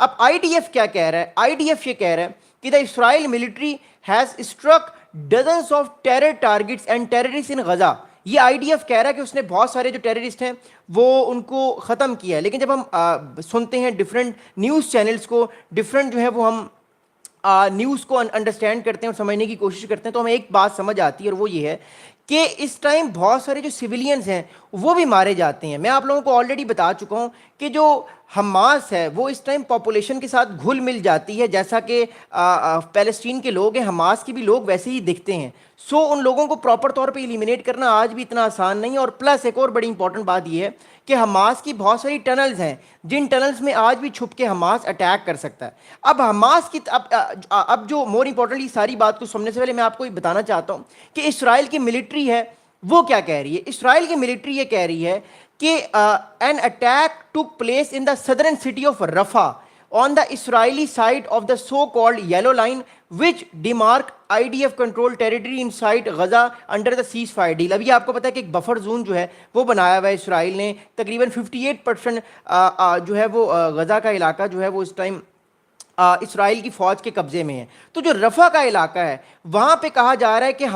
اب I D F کیا کہہ رہا ہے؟ آئی ڈی ایف یہ کہہ رہا ہے کہ the Israel military has struck dozens of terror targets and terrorist in Gaza. یہ آئی ڈی ایف کہہ رہا ہے کہ اس نے بہت سارے جو ٹیررسٹ ہیں وہ ان کو ختم کیا ہے. لیکن جب ہم سنتے ہیں ڈفرینٹ نیوز چینلز کو، ڈفرینٹ جو ہے وہ ہم نیوز کو انڈرسٹینڈ کرتے ہیں اور سمجھنے کی کوشش کرتے ہیں، تو ہمیں ایک بات سمجھ آتی ہے، اور وہ یہ ہے کہ اس ٹائم بہت سارے جو سویلینز ہیں وہ بھی مارے جاتے ہیں. میں آپ لوگوں کو آلریڈی بتا چکا ہوں کہ جو حماس ہے وہ اس ٹائم پاپولیشن کے ساتھ گھل مل جاتی ہے، جیسا کہ پیلسٹین کے لوگ ہیں، حماس کے بھی لوگ ویسے ہی دکھتے ہیں. سو ان لوگوں کو پراپر طور پہ ایلیمینیٹ کرنا آج بھی اتنا آسان نہیں ہے. اور پلس ایک اور بڑی امپورٹنٹ بات یہ ہے کہ حماس کی بہت ساری ٹنلز ہیں جن ٹنلز میں آج بھی چھپ کے حماس اٹیک کر سکتا ہے. اب حماس کی اب جو مور امپورٹنٹلی ساری بات کو سمجھنے سے پہلے میں آپ کو یہ بتانا چاہتا ہوں کہ اسرائیل کی ملٹری ہے وہ کیا کہہ رہی ہے. اسرائیل کی ملٹری یہ کہہ رہی ہے کہ an attack took place in the southern city of Rafah on the Israeli side of the so-called yellow line which demark IDF controlled territory inside Gaza under the ceasefire deal. ابھی آپ کو پتا ہے کہ ایک بفر زون جو ہے وہ بنایا ہوا ہے اسرائیل نے، تقریباً 58% جو ہے وہ غزہ کا علاقہ جو ہے وہ اس ٹائم اسرائیل کی فوج کے قبضے میں ہے. تو جو رفح کا علاقہ ہے وہاں پہ کہا جا رہا ہے کہ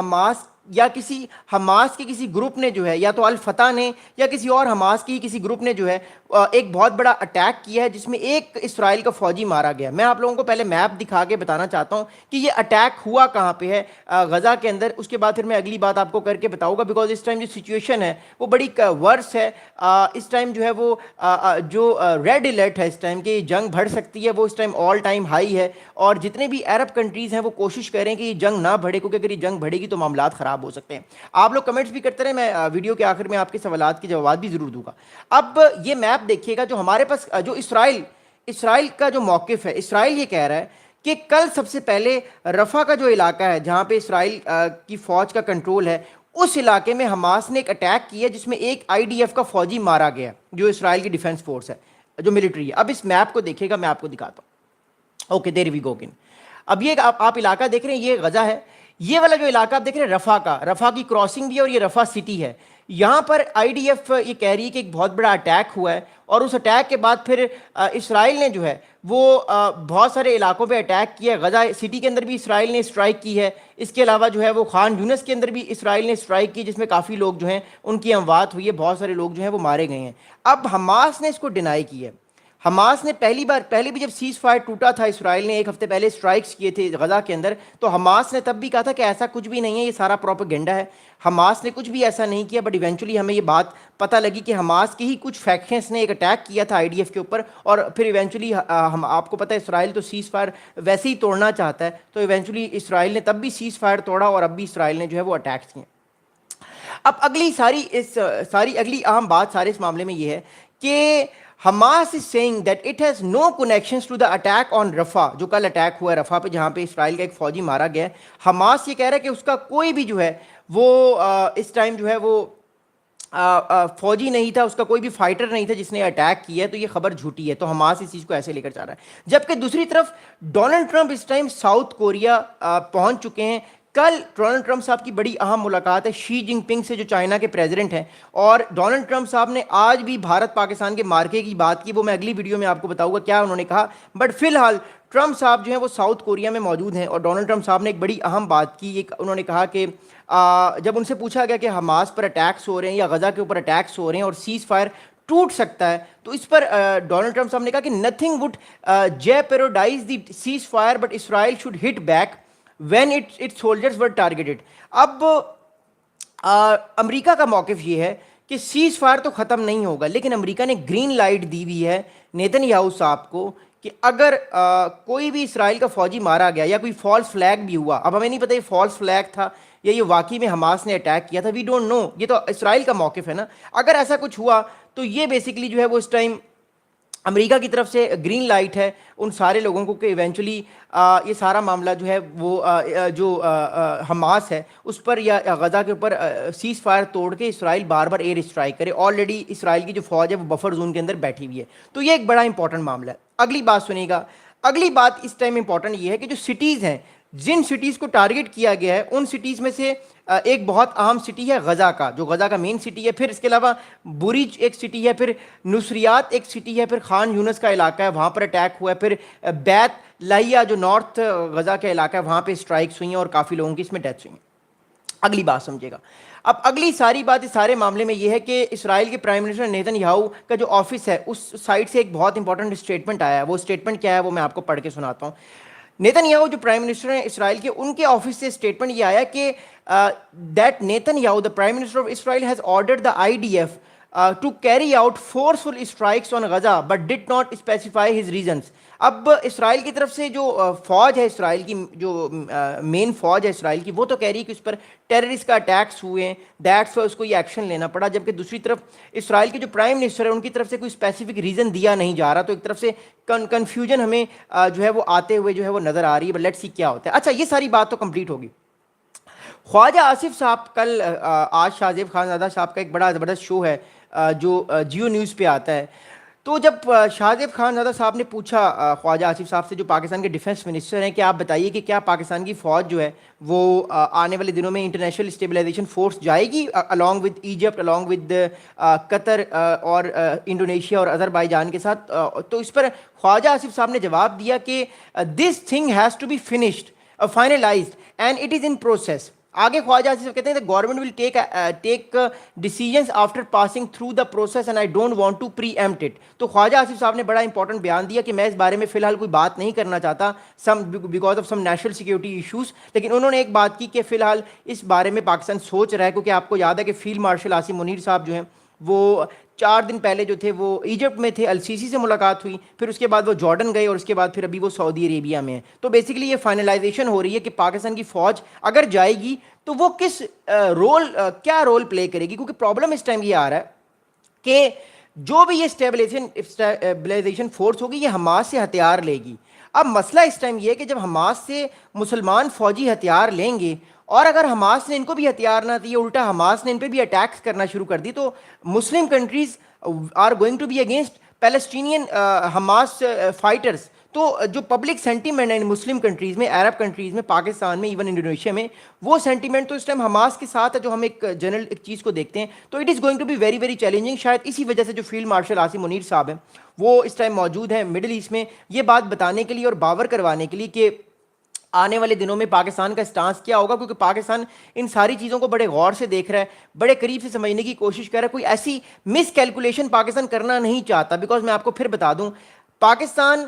حماس کے کسی گروپ نے جو ہے، یا تو الفتح نے یا کسی اور حماس کی کسی گروپ نے جو ہے ایک بہت بڑا اٹیک کیا ہے جس میں ایک اسرائیل کا فوجی مارا گیا. میں آپ لوگوں کو پہلے میپ دکھا کے بتانا چاہتا ہوں کہ یہ اٹیک ہوا کہاں پہ ہے غزہ کے اندر. اس کے بعد پھر میں اگلی بات آپ کو کر کے بتاؤں گا، بیکاز اس ٹائم جو سچویشن ہے وہ بڑی ورس ہے. اس ٹائم جو ہے وہ جو ریڈ الرٹ ہے اس ٹائم کہ یہ جنگ بڑھ سکتی ہے، وہ اس ٹائم آل ٹائم ہائی ہے. اور جتنے بھی عرب کنٹریز ہیں وہ کوشش کریں کہ یہ جنگ نہ بڑھے، کیونکہ اگر یہ جنگ بڑھے گی تو معاملات خراب ہو سکتے ہیں. آپ لوگ کمنٹس بھی کرتے رہے، میں ویڈیو کے آخر میں آپ کے سوالات کے جوابات بھی ضرور دوں گا. اب یہ میپ دیکھیے گا جو ہمارے پاس جو اسرائیل کا جو موقف ہے. اسرائیل یہ کہہ رہا ہے کہ کل سب سے پہلے رفح کا جو علاقہ ہے جہاں پہ اسرائیل کی فوج کا کنٹرول ہے، اس علاقے میں حماس نے ایک اٹیک کیا جس میں ایک آئی ڈی ایف کا فوجی مارا گیا جو اسرائیل کی ڈیفنس فورس ہے، جو ملٹری ہے. اب اس میپ کو دیکھیے گا، میں آپ کو دکھاتا ہوں. Okay there we go again. اب یہ آپ علاقہ دیکھ رہے ہیں، یہ غزہ ہے. یہ والا جو علاقہ آپ دیکھ رہے ہیں رفح کی کراسنگ بھی ہے، اور یہ رفح سٹی ہے. یہاں پر آئی ڈی ایف یہ کہہ رہی ہے کہ ایک بہت بڑا اٹیک ہوا ہے، اور اس اٹیک کے بعد پھر اسرائیل نے جو ہے وہ بہت سارے علاقوں پہ اٹیک کیا ہے. غزہ سٹی کے اندر بھی اسرائیل نے اسٹرائک کی ہے. اس کے علاوہ جو ہے وہ خان یونس کے اندر بھی اسرائیل نے اسٹرائک کی جس میں کافی لوگ جو ہیں ان کی اموات ہوئی ہے، بہت سارے لوگ جو ہیں وہ مارے گئے ہیں. اب حماس نے اس کو ڈینائی کی ہے. حماس نے پہلے بھی جب سیز فائر ٹوٹا تھا، اسرائیل نے ایک ہفتے پہلے اسٹرائکس کیے تھے غزہ کے اندر، تو حماس نے تب بھی کہا تھا کہ ایسا کچھ بھی نہیں ہے، یہ سارا پروپیگنڈا ہے، حماس نے کچھ بھی ایسا نہیں کیا. بٹ ایونچولی ہمیں یہ بات پتہ لگی کہ حماس کے ہی کچھ فیکشنز نے ایک اٹیک کیا تھا آئی ڈی ایف کے اوپر، اور پھر ایونچولی ہم آپ کو پتہ ہے اسرائیل تو سیز فائر ویسے ہی توڑنا چاہتا ہے، تو ایونچولی اسرائیل نے تب بھی سیز فائر توڑا، اور اب بھی اسرائیل نے جو ہے وہ اٹیکس کیے. اب ساری اگلی اہم بات سارے اس معاملے میں یہ ہے کہ Hamas is saying that it has no connections to the attack on Rafah, جو کل اٹیک ہوا ہے رفح پہ جہاں پہ اسرائیل کا ایک فوجی مارا گیا ہے. حماس یہ کہہ رہا ہے کہ اس کا کوئی بھی جو ہے وہ اس ٹائم جو ہے وہ فوجی نہیں تھا، اس کا کوئی بھی فائٹر نہیں تھا جس نے اٹیک کیا ہے. تو یہ خبر جھوٹی ہے. تو حماس اس چیز کو ایسے لے کر جا رہا ہے. جبکہ دوسری طرف ڈونلڈ ٹرمپ اس ٹائم ساؤتھ کوریا پہنچ چکے ہیں. کل ڈونلڈ ٹرمپ صاحب کی بڑی اہم ملاقات ہے شی جن پنگ سے جو چائنا کے پریزیڈنٹ ہیں، اور ڈونلڈ ٹرمپ صاحب نے آج بھی بھارت پاکستان کے مارکے کی بات کی. وہ میں اگلی ویڈیو میں آپ کو بتاؤں گا کیا انہوں نے کہا. بٹ فی الحال ٹرمپ صاحب جو ہیں وہ ساؤتھ کوریا میں موجود ہیں، اور ڈونلڈ ٹرمپ صاحب نے ایک بڑی اہم بات کی. انہوں نے کہا کہ جب ان سے پوچھا گیا کہ حماس پر اٹیکس ہو رہے ہیں یا غزہ کے اوپر اٹیکس ہو رہے ہیں اور سیز فائر ٹوٹ سکتا ہے، تو اس پر ڈونلڈ ٹرمپ صاحب نے کہا کہ nothing would jeopardize the cease fire but Israel should hit back when its soldiers were targeted. اب امریکہ کا موقف یہ ہے کہ سیز فائر تو ختم نہیں ہوگا، لیکن امریکہ نے گرین لائٹ دی ہوئی ہے نیتن یاہو صاحب کو کہ اگر کوئی بھی اسرائیل کا فوجی مارا گیا یا کوئی فالس فلیگ بھی ہوا، اب ہمیں نہیں پتہ یہ فالس فلیگ تھا یا یہ واقعی میں حماس نے اٹیک کیا تھا، وی ڈونٹ نو. یہ تو اسرائیل کا موقف ہے نا. اگر ایسا کچھ ہوا تو یہ بیسکلی جو ہے وہ اس ٹائم امریکہ کی طرف سے گرین لائٹ ہے ان سارے لوگوں کو کہ ایونچولی یہ سارا معاملہ جو ہے وہ جو حماس ہے اس پر یا غزہ کے اوپر سیز فائر توڑ کے اسرائیل بار بار ایئر اسٹرائک کرے. آلریڈی اسرائیل کی جو فوج ہے وہ بفر زون کے اندر بیٹھی ہوئی ہے. تو یہ ایک بڑا امپورٹنٹ معاملہ ہے. اگلی بات سنیے گا. اگلی بات اس ٹائم امپورٹنٹ یہ ہے کہ جو سٹیز ہیں جن سٹیز کو ٹارگٹ کیا گیا ہے ان سٹیز میں سے ایک بہت اہم سٹی ہے غزہ کا، جو غزہ کا مین سٹی ہے، پھر اس کے علاوہ بریج ایک سٹی ہے، پھر نصریات ایک سٹی ہے، پھر خان یونس کا علاقہ ہے وہاں پر اٹیک ہوا ہے، پھر بیت لائیا جو نارتھ غزہ کا علاقہ ہے وہاں پہ اسٹرائکس ہوئی ہیں اور کافی لوگوں کی اس میں ڈیتھس ہوئی ہیں۔ اگلی بات سمجھے گا، اب اگلی ساری بات اس سارے معاملے میں یہ ہے کہ اسرائیل کے پرائم منسٹر نیتن یاہو کا جو آفس ہے اس سائٹ سے ایک بہت انپورٹنٹ اسٹیٹمنٹ آیا ہے۔ وہ اسٹیٹمنٹ کیا ہے وہ میں آپ کو پڑھ کے سناتا ہوں۔ نیتن یاہو جو پرائم منسٹر ہیں اسرائیل کے، ان کے آفس سے اسٹیٹمنٹ یہ آیا کہ that Netanyahu the prime minister of Israel has ordered the IDF to carry out forceful strikes on Gaza but did not specify his reasons. اب اسرائیل کی طرف سے جو فوج ہے اسرائیل کی، جو مین فوج ہے اسرائیل کی، وہ تو کہہ رہی ہے کہ اس پر ٹیررسٹ کا اٹیکس ہوئے ہیں، دیٹس اس کو یہ ایکشن لینا پڑا، جبکہ دوسری طرف اسرائیل کے جو پرائم منسٹر ہے ان کی طرف سے کوئی اسپیسیفک ریزن دیا نہیں جا رہا۔ تو ایک طرف سے کنفیوژن ہمیں جو ہے وہ آتے ہوئے جو ہے وہ نظر آ رہی ہے، بٹ لیٹس سی کیا ہوتا ہے۔ اچھا، یہ ساری بات تو کمپلیٹ ہوگی۔ خواجہ آصف صاحب کل آج شاہ زیب خان زادہ صاحب کا ایک بڑا زبردست شو ہے جو جیو نیوز پہ آتا ہے، تو جب شاہ زیب خان زادہ صاحب نے پوچھا خواجہ آصف صاحب سے جو پاکستان کے ڈیفنس منسٹر ہیں کہ آپ بتائیے کہ کیا پاکستان کی فوج جو ہے وہ آنے والے دنوں میں انٹرنیشنل اسٹیبلائزیشن فورس جائے گی along with Egypt along with قطر اور انڈونیشیا اور آذربائیجان کے ساتھ، تو اس پر خواجہ آصف صاحب نے جواب دیا کہ this thing has to be finished finalized and it is in process۔ آگے خواجہ آصف کہتے ہیں government will take decisions after passing through the process and I don't want to preempt. تو خواجہ آصف صاحب نے بڑا انپورٹنٹ بیان دیا کہ میں اس بارے میں فی الحال کوئی بات نہیں کرنا چاہتا because of some national security issues, لیکن انہوں نے ایک بات کی کہ فی الحال اس بارے میں پاکستان سوچ رہا ہے، کیونکہ آپ کو یاد ہے کہ فیلڈ مارشل عاصم منیر صاحب جو ہیں وہ 4 دن پہلے جو تھے وہ ایجپٹ میں تھے، السیسی سے ملاقات ہوئی، پھر اس کے بعد وہ جارڈن گئے اور اس کے بعد پھر ابھی وہ سعودی عربیہ میں ہیں۔ تو بیسیکلی یہ فائنلائزیشن ہو رہی ہے کہ پاکستان کی فوج اگر جائے گی تو وہ کس کیا رول پلے کرے گی، کیونکہ پرابلم اس ٹائم یہ آ رہا ہے کہ جو بھی یہ اسٹیبلائزیشن فورس ہوگی یہ حماس سے ہتھیار لے گی۔ اب مسئلہ اس ٹائم یہ ہے کہ جب حماس سے مسلمان فوجی ہتھیار لیں گے اور اگر حماس نے ان کو بھی ہتھیار نہ دیے، الٹا حماس نے ان پہ بھی اٹیکس کرنا شروع کر دی، تو Muslim countries are going to be against Palestinian Hamas fighters. تو جو پبلک سینٹیمنٹ ہے مسلم کنٹریز میں، عرب کنٹریز میں، پاکستان میں، ایون انڈونیشیا میں، وہ سینٹیمنٹ تو اس ٹائم حماس کے ساتھ ہے، جو ہم ایک جنرل ایک چیز کو دیکھتے ہیں۔ تو it is going to be very very challenging. شاید اسی وجہ سے جو فیلڈ مارشل عاصم منیر صاحب ہیں وہ اس ٹائم موجود ہیں مڈل ایسٹ میں، یہ بات بتانے کے لیے اور باور کروانے کے لیے کہ آنے والے دنوں میں پاکستان کا اسٹانس کیا ہوگا، کیونکہ پاکستان ان ساری چیزوں کو بڑے غور سے دیکھ رہا ہے، بڑے قریب سے سمجھنے کی کوشش کر رہا ہے، کوئی ایسی مس کیلکولیشن پاکستان کرنا نہیں چاہتا، بیکاز میں آپ کو پھر بتا دوں پاکستان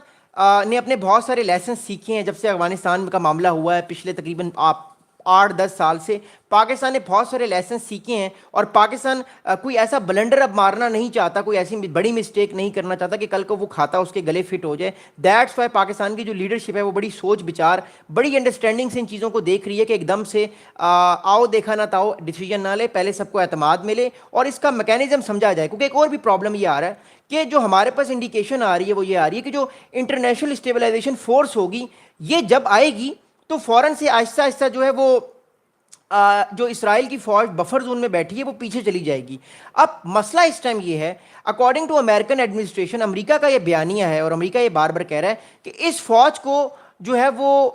نے اپنے بہت سارے لیسنس سیکھے ہیں جب سے افغانستان کا معاملہ ہوا ہے، پچھلے تقریباً 8-10 سال سے پاکستان نے بہت سارے لیسنس سیکھے ہیں، اور پاکستان کوئی ایسا بلنڈر اب مارنا نہیں چاہتا، کوئی ایسی بڑی مسٹیک نہیں کرنا چاہتا کہ کل کو وہ کھاتا اس کے گلے فٹ ہو جائے۔ دیٹس وائی پاکستان کی جو لیڈرشپ ہے وہ بڑی سوچ بچار، بڑی انڈرسٹینڈنگ سے ان چیزوں کو دیکھ رہی ہے کہ ایک دم سے آؤ دیکھا نہ تاؤ ڈیسیجن نہ لے، پہلے سب کو اعتماد ملے اور اس کا میکینزم سمجھا جائے۔ کیونکہ ایک اور بھی پرابلم یہ آ رہا ہے کہ جو ہمارے پاس انڈیکیشن آ رہی ہے وہ یہ آ رہی ہے کہ جو انٹرنیشنل اسٹیبلائزیشن فورس ہوگی یہ جب آئے گی تو فوراً سے آہستہ آہستہ جو ہے وہ جو اسرائیل کی فوج بفر زون میں بیٹھی ہے وہ پیچھے چلی جائے گی۔ اب مسئلہ اس ٹائم یہ ہے، اکارڈنگ ٹو امریکن ایڈمنسٹریشن، امریکہ کا یہ بیانیہ ہے اور امریکہ یہ بار بار کہہ رہا ہے کہ اس فوج کو جو ہے وہ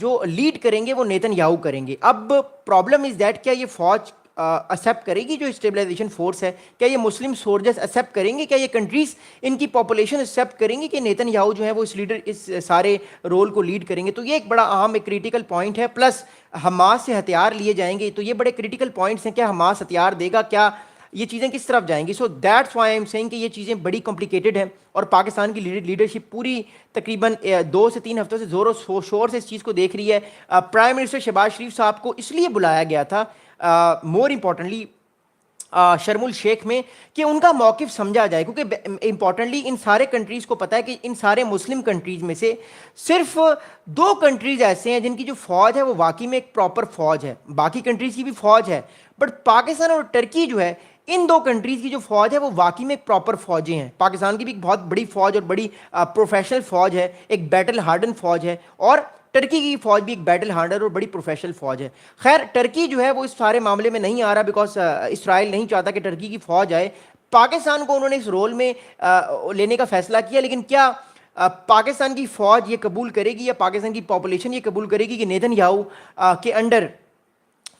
جو لیڈ کریں گے وہ نیتن یاہو کریں گے۔ اب پرابلم از دیٹ کیا یہ فوج ایکسیپٹ کرے گی جو اسٹیبلائزیشن فورس ہے؟ کیا یہ مسلم سولجرز ایکسیپٹ کریں گے؟ کیا یہ کنٹریز ان کی پاپولیشن ایکسیپٹ کریں گی کہ نیتن یاہو جو ہے وہ اس سارے رول کو لیڈ کریں گے؟ تو یہ ایک بڑا اہم ایک کریٹیکل پوائنٹ ہے۔ پلس حماس سے ہتھیار لیے جائیں گے تو یہ بڑے کریٹیکل پوائنٹس ہیں، کیا حماس ہتھیار دے گا، کیا یہ چیزیں کس طرف جائیں گی؟ So that's why I am saying کہ یہ چیزیں بڑی کمپلیکیٹڈ ہیں، اور پاکستان کی لیڈرشپ پوری تقریباً 2 سے 3 ہفتوں سے زور و شور سے اس چیز کو دیکھ رہی ہے۔ پرائم منسٹر شہباز شریف صاحب کو اس لیے بلایا گیا تھا مور امپورٹنٹلی شرم الشیخ میں کہ ان کا موقف سمجھا جائے، کیونکہ امپورٹنٹلی ان سارے کنٹریز کو پتہ ہے کہ ان سارے مسلم کنٹریز میں سے صرف 2 کنٹریز ایسے ہیں جن کی جو فوج ہے وہ واقعی میں ایک پراپر فوج ہے، باقی کنٹریز کی بھی فوج ہے، بٹ پاکستان اور ٹرکی جو ہے ان 2 کنٹریز کی جو فوج ہے وہ واقعی میں ایک پراپر فوجیں ہیں۔ پاکستان کی بھی ایک بہت بڑی فوج اور بڑی پروفیشنل فوج ہے، ایک بیٹل ہارڈن فوج ہے، اور ٹرکی کی فوج بھی ایک بیٹل ہارڈر اور بڑی پروفیشنل فوج ہے۔ خیر ٹرکی جو ہے وہ اس سارے معاملے میں نہیں آ رہا بیکاز اسرائیل نہیں چاہتا کہ ٹرکی کی فوج آئے۔ پاکستان کو انہوں نے اس رول میں لینے کا فیصلہ کیا، لیکن کیا پاکستان کی فوج یہ قبول کرے گی یا پاکستان کی پاپولیشن یہ قبول کرے گی کہ نیتن یاہو کے انڈر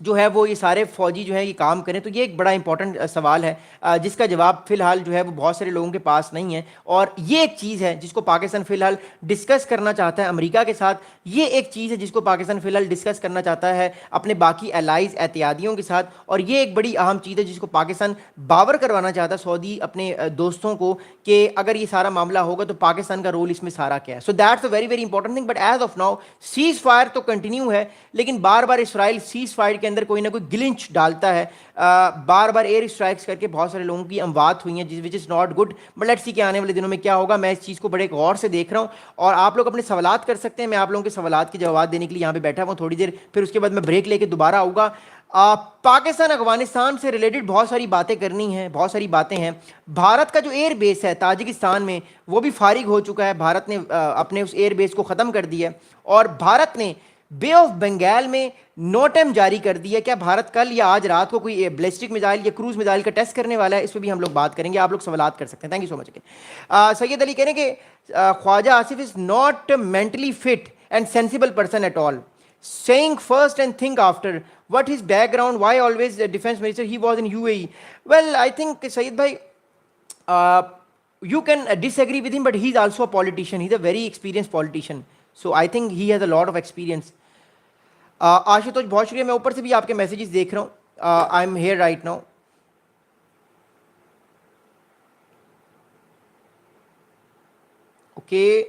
جو ہے وہ یہ سارے فوجی جو ہے یہ کام کریں؟ تو یہ ایک بڑا امپورٹنٹ سوال ہے جس کا جواب فی الحال جو ہے وہ بہت سارے لوگوں کے پاس نہیں ہے، اور یہ ایک چیز ہے جس کو پاکستان فی الحال ڈسکس کرنا چاہتا ہے امریکہ کے ساتھ. یہ ایک چیز ہے جس کو پاکستان فی الحال ڈسکس کرنا چاہتا ہے اپنے باقی الائز اتحادیوں کے ساتھ، اور یہ ایک بڑی اہم چیز ہے جس کو پاکستان باور کروانا چاہتا ہے سعودی اپنے دوستوں کو کہ اگر یہ سارا معاملہ ہوگا تو پاکستان کا رول اس میں سارا کیا ہے. So that's a very very important thing. But as of now cease fire تو کنٹینیو ہے، لیکن بار بار اسرائیل سیز فائر کے اندر کوئی نہ کوئی گلنچ ڈالتا ہے. بار بار ایئر اسٹرائکس کر کے بہت سارے لوگوں کی اموات ہوئی ہیں جس which is not good. But let's see کہ آنے والے دنوں میں کیا ہوگا. میں اس چیز کو بڑے غور سے دیکھ رہا ہوں اور آپ لوگ اپنے سوالات کر سکتے ہیں. میں آپ لوگوں کے سوالات کے جواب دینے کے لیے یہاں پہ بیٹھا ہوں تھوڑی دیر، پھر اس کے بعد میں بریک لے کے دوبارہ آؤں گا. پاکستان افغانستان سے ریلیٹڈ بہت ساری باتیں کرنی ہیں، بہت ساری باتیں ہیں. بھارت کا جو ایئر بیس ہے تاجکستان میں وہ بھی فارغ ہو چکا ہے. بھارت نے اپنے اس ایئر بیس کو ختم کر دیا ہے، اور بھارت نے بے آف بنگال میں نوٹم جاری کر دی ہے. کیا بھارت کل یا آج رات کو کوئی بیلسٹک میزائل یا کروز میزائل کا ٹیسٹ کرنے والا ہے؟ اس پہ بھی ہم لوگ بات کریں گے. آپ لوگ سوالات کر سکتے ہیں. تھینک یو سو مچ. سید علی کہہ رہے ہیں کہ Khawaja Asif is not mentally fit and sensible person at all, saying first and think after. What his background, why always the defense minister, he was in UAE? Well, I think Sayed bhai, you can disagree with him, but he's also a politician. He's a very experienced politician, so I think he has a lot of experience. Ashutosh بہت شکریہ. میں اوپر سے بھی آپ کے messages دیکھ رہا ہوں. I am here right now. Okay,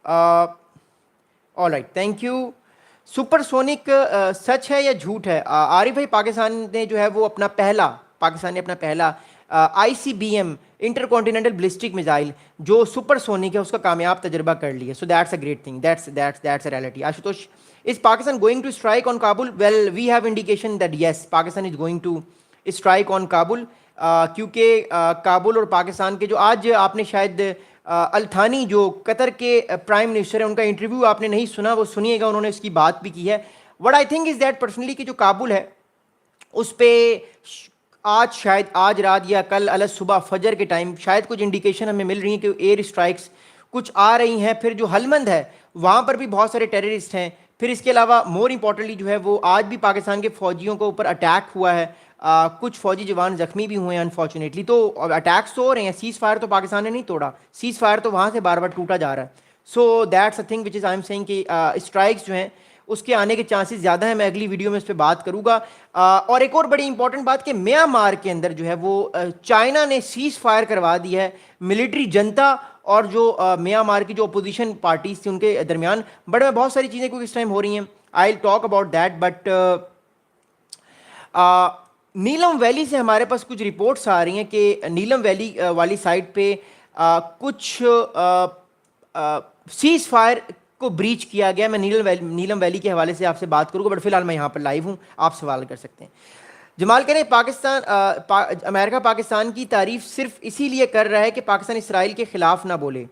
all right, thank you. Supersonic سچ ہے یا جھوٹ ہے؟ عارف بھائی, پاکستان نے جو ہے وہ پاکستان نے اپنا پہلا I C B M intercontinental ballistic missile جو سپر سونک ہے اس کا کامیاب تجربہ کر لیا. So that's a great thing, that's a reality. Ashutosh, is Pakistan going to strike on Kabul? Well we have indication that yes, Pakistan is going to strike on Kabul, کیونکہ کابل اور پاکستان کے جو آج آپ نے شاید التھانی جو قطر کے پرائم منسٹر ہیں ان کا انٹرویو آپ نے نہیں سنا, وہ سنیے گا, انہوں نے اس کی بات بھی کی ہے. What I think is that personally کہ جو کابل ہے اس پہ آج رات یا کل صبح فجر کے ٹائم شاید کچھ انڈیکیشن ہمیں مل رہی ہیں کہ ایئر اسٹرائکس کچھ آ رہی ہیں. پھر جو ہلمند ہے وہاں پر بھی بہت سارے ٹیررسٹ ہیں. پھر اس کے علاوہ مور امپورٹنٹلی جو ہے وہ آج بھی پاکستان کے فوجیوں کے اوپر اٹیک ہوا ہے, کچھ فوجی جوان زخمی بھی ہوئے ہیں انفارچونیٹلی. تو اٹیکس تو ہو رہے ہیں, سیز فائر تو پاکستان نے نہیں توڑا, سیز فائر تو وہاں سے بار بار ٹوٹا جا رہا ہے. So that's a thing which is I am saying کہ اسٹرائکس جو ہیں اس کے آنے کے چانسز زیادہ ہیں. میں اگلی ویڈیو میں اس پہ بات کروں گا. اور ایک اور بڑی امپورٹنٹ بات کہ میانمار کے اندر جو ہے وہ چائنا نے سیز فائر کروا دی ہے ملٹری جنتا اور جو میانمار کی جو اپوزیشن پارٹیز تھیں ان کے درمیان. بٹ بہت ساری چیزیں کیونکہ اس ٹائم ہو رہی ہیں, I will talk about that. But Neelam valley سے ہمارے پاس کچھ رپورٹس آ رہی ہیں کہ نیلم ویلی والی سائڈ پہ کچھ سیز فائر کو بریچ کیا گیا. میں نیلم ویلی کے حوالے سے آپ سے بات کروں گا, بٹ فی الحال میں یہاں پر لائیو ہوں, آپ سوال کر سکتے ہیں. جمال کہہ رہے ہیں امریکہ پاکستان کی تعریف صرف اسی لیے کر رہا ہے کہ پاکستان اسرائیل کے خلاف نہ بولے.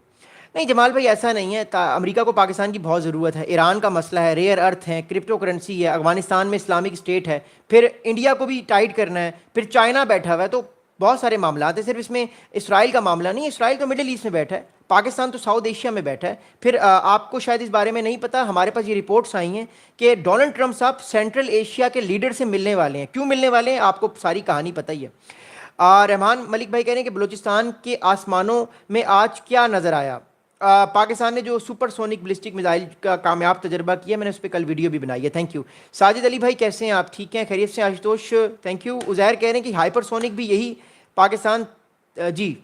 نہیں جمال بھائی, ایسا نہیں ہے. امریکہ کو پاکستان کی بہت ضرورت ہے. ایران کا مسئلہ ہے, ریئر ارتھ ہے, کرپٹو کرنسی ہے, افغانستان میں اسلامک اسٹیٹ ہے, پھر انڈیا کو بھی ٹائٹ کرنا ہے, پھر چائنا بیٹھا ہوا ہے. تو بہت سارے معاملات ہیں, صرف اس میں اسرائیل کا معاملہ نہیں ہے. اسرائیل تو مڈل ایسٹ میں بیٹھا ہے, پاکستان تو ساؤتھ ایشیا میں بیٹھا ہے. پھر آپ کو شاید اس بارے میں نہیں پتا, ہمارے پاس یہ رپورٹس آئی ہیں کہ ڈونلڈ ٹرمپ صاحب سینٹرل ایشیا کے لیڈر سے ملنے والے ہیں. کیوں ملنے والے ہیں آپ کو ساری کہانی پتہ ہی ہے. رحمان ملک بھائی کہہ رہے ہیں کہ بلوچستان کے آسمانوں میں آج کیا نظر آیا؟ پاکستان نے جو سپر سونک بلسٹک میزائل کا کامیاب تجربہ کیا, میں نے اس پہ کل ویڈیو بھی بنائی ہے. Thank you. ساجد علی بھائی کیسے ہیں آپ؟ ٹھیک ہیں, خیریت سے؟ Ashutosh thank you. عزیر کہہ رہے ہیں کہ ہائپر سونک بھی یہی پاکستان, جی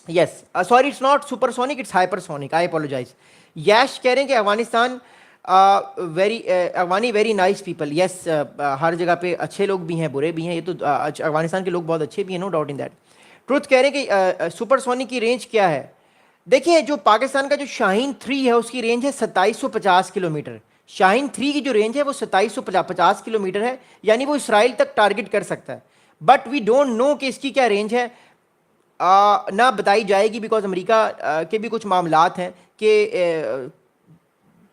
yes, sorry it's not supersonic, it's hypersonic, I apologize. Yash کہہ رہے ہیں کہ Afghanistan Afghani very nice people. Yes, ہر جگہ پہ اچھے لوگ بھی ہیں برے بھی ہیں, یہ تو افغانستان کے لوگ بہت اچھے بھی ہیں, no doubt in that. Truth کہہ رہے ہیں کہ سپر سونک کی رینج کیا ہے؟ دیکھیں جو پاکستان کا جو شاہین 3 ہے اس کی رینج ہے 2750 کلومیٹر. شاہین 3 کی جو رینج ہے وہ 2750 کلومیٹر ہے, یعنی وہ اسرائیل تک ٹارگٹ کر سکتا ہے. بٹ وی ڈونٹ نو کہ اس کی کیا رینج ہے, نہ بتائی جائے گی, بیکاز امریکہ کے بھی کچھ معاملات ہیں کہ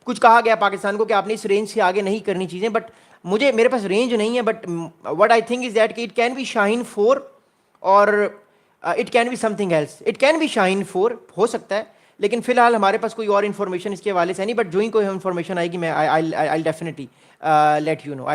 کچھ کہا گیا پاکستان کو کہ آپ نے اس رینج سے آگے نہیں کرنی چیزیں. بٹ میرے پاس رینج نہیں ہے. But what I think is that کہ اٹ کین بی شاہین 4 اور it can be something else. It can be Shaheen 4 ہو سکتا ہے, لیکن فی الحال ہمارے پاس کوئی اور انفارمیشن اس کے حوالے سے نہیں, بٹ جو ہی کوئی انفارمیشن آئے گی میں I definitely let you know.